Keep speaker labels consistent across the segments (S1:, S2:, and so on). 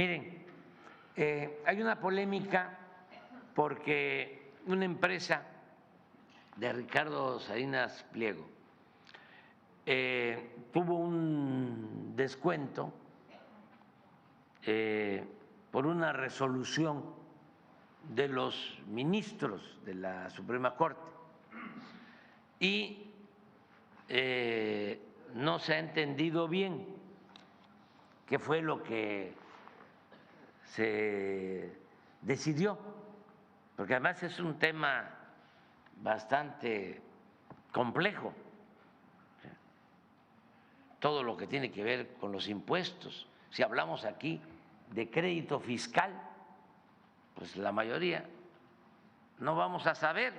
S1: Miren, hay una polémica porque una empresa de Ricardo Salinas Pliego tuvo un descuento por una resolución de los ministros de la Suprema Corte y no se ha entendido bien qué fue lo que se decidió, porque además es un tema bastante complejo, todo lo que tiene que ver con los impuestos. Si hablamos aquí de crédito fiscal, pues la mayoría no vamos a saber,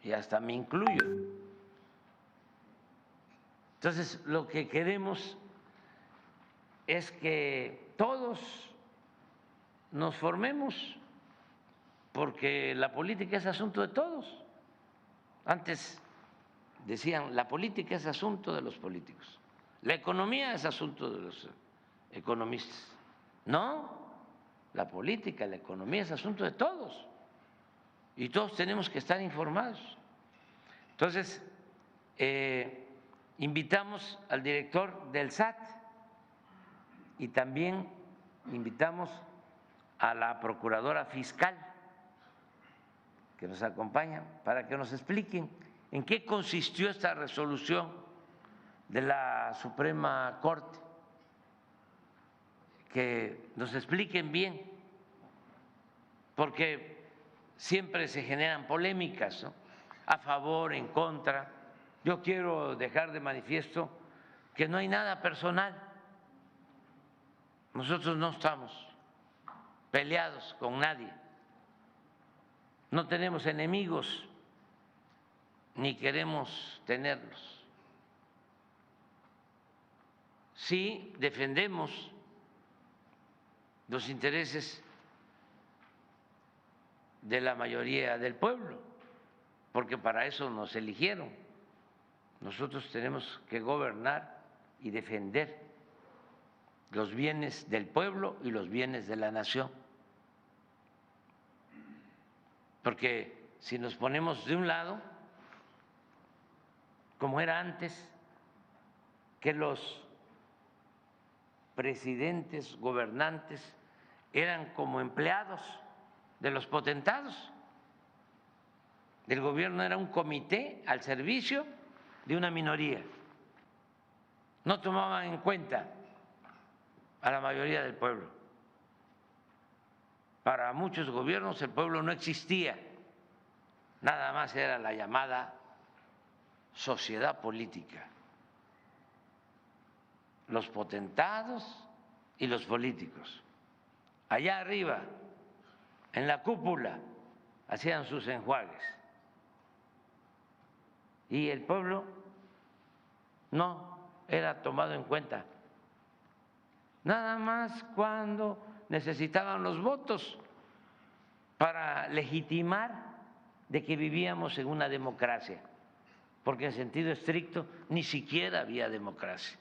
S1: y hasta me incluyo. Entonces, lo que queremos es que todos nos formemos, porque la política es asunto de todos. Antes decían, la política es asunto de los políticos, la economía es asunto de los economistas. No, la política, la economía es asunto de todos y todos tenemos que estar informados. Entonces, invitamos al director del SAT y también invitamos a la procuradora fiscal que nos acompaña para que nos expliquen en qué consistió esta resolución de la Suprema Corte, que nos expliquen bien, porque siempre se generan polémicas, ¿no? A favor, en contra. Yo quiero dejar de manifiesto que no hay nada personal. Nosotros no estamos peleados con nadie, no tenemos enemigos ni queremos tenerlos. Sí defendemos los intereses de la mayoría del pueblo, porque para eso nos eligieron. Nosotros tenemos que gobernar y defender los bienes del pueblo y los bienes de la nación. Porque si nos ponemos de un lado, como era antes, que los presidentes, gobernantes, eran como empleados de los potentados. El gobierno era un comité al servicio de una minoría. No tomaban en cuenta a la mayoría del pueblo. Para muchos gobiernos el pueblo no existía, nada más era la llamada sociedad política, los potentados y los políticos. Allá arriba, en la cúpula, hacían sus enjuagues y el pueblo no era tomado en cuenta, nada más cuando necesitaban los votos para legitimar de que vivíamos en una democracia, porque en sentido estricto ni siquiera había democracia,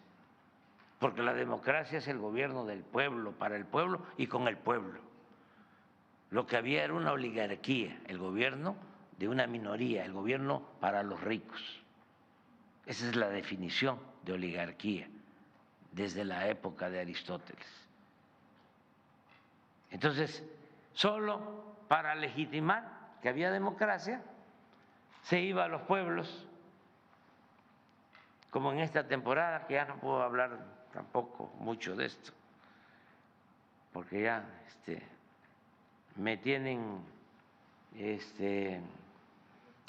S1: porque la democracia es el gobierno del pueblo, para el pueblo y con el pueblo. Lo que había era una oligarquía, el gobierno de una minoría, el gobierno para los ricos. Esa es la definición de oligarquía desde la época de Aristóteles. Entonces, solo para legitimar que había democracia, se iba a los pueblos, como en esta temporada, que ya no puedo hablar tampoco mucho de esto, porque ya me tienen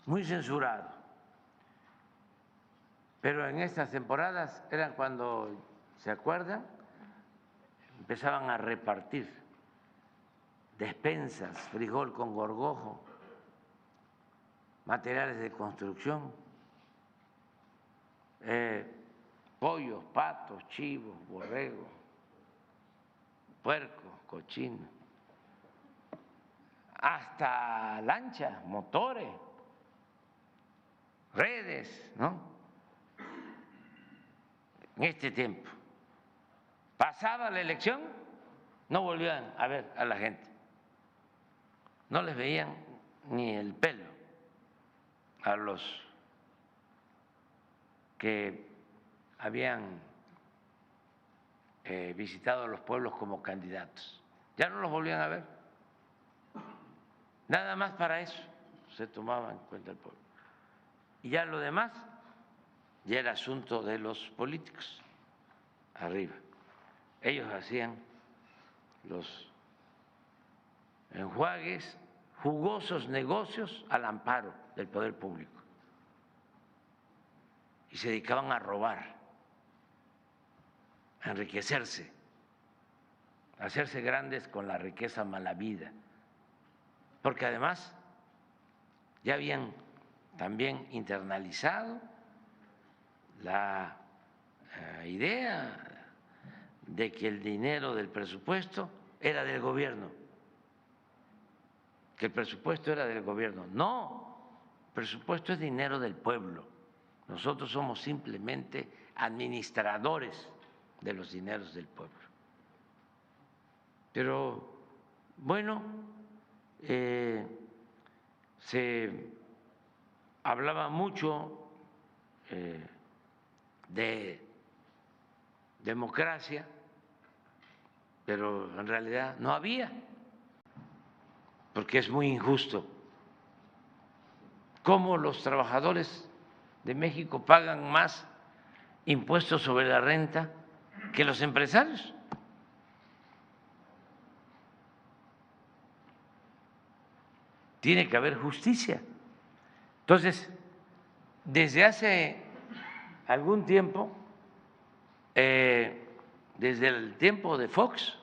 S1: muy censurado. Pero en estas temporadas eran cuando, ¿se acuerdan? Empezaban a repartir despensas, frijol con gorgojo, materiales de construcción, pollos, patos, chivos, borregos, puerco, cochino, hasta lanchas, motores, redes, ¿no? En este tiempo. Pasaba la elección no volvían a ver a la gente, no les veían ni el pelo a los que habían visitado los pueblos como candidatos. Ya no los volvían a ver. Nada más para eso se tomaba en cuenta el pueblo. Y ya lo demás ya era asunto de los políticos arriba. Ellos hacían los enjuagues, jugosos negocios al amparo del poder público. Y se dedicaban a robar, a enriquecerse, a hacerse grandes con la riqueza malavida. Porque además ya habían también internalizado la idea de que el dinero del presupuesto era del gobierno, que el presupuesto era del gobierno. No, el presupuesto es dinero del pueblo. Nosotros somos simplemente administradores de los dineros del pueblo. Pero bueno, se hablaba mucho de democracia, pero en realidad no había, porque es muy injusto. ¿Cómo los trabajadores de México pagan más impuestos sobre la renta que los empresarios? Tiene que haber justicia. Entonces, desde hace algún tiempo, desde el tiempo de Fox,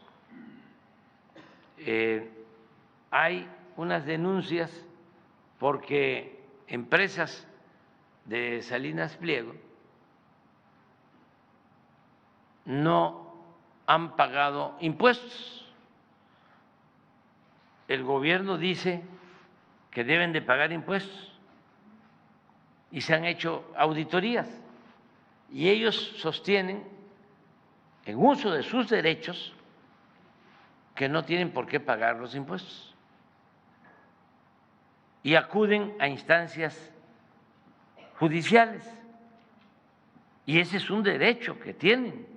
S1: hay unas denuncias porque empresas de Salinas Pliego no han pagado impuestos. El gobierno dice que deben de pagar impuestos y se han hecho auditorías y ellos sostienen, en uso de sus derechos, que no tienen por qué pagar los impuestos y acuden a instancias judiciales y ese es un derecho que tienen.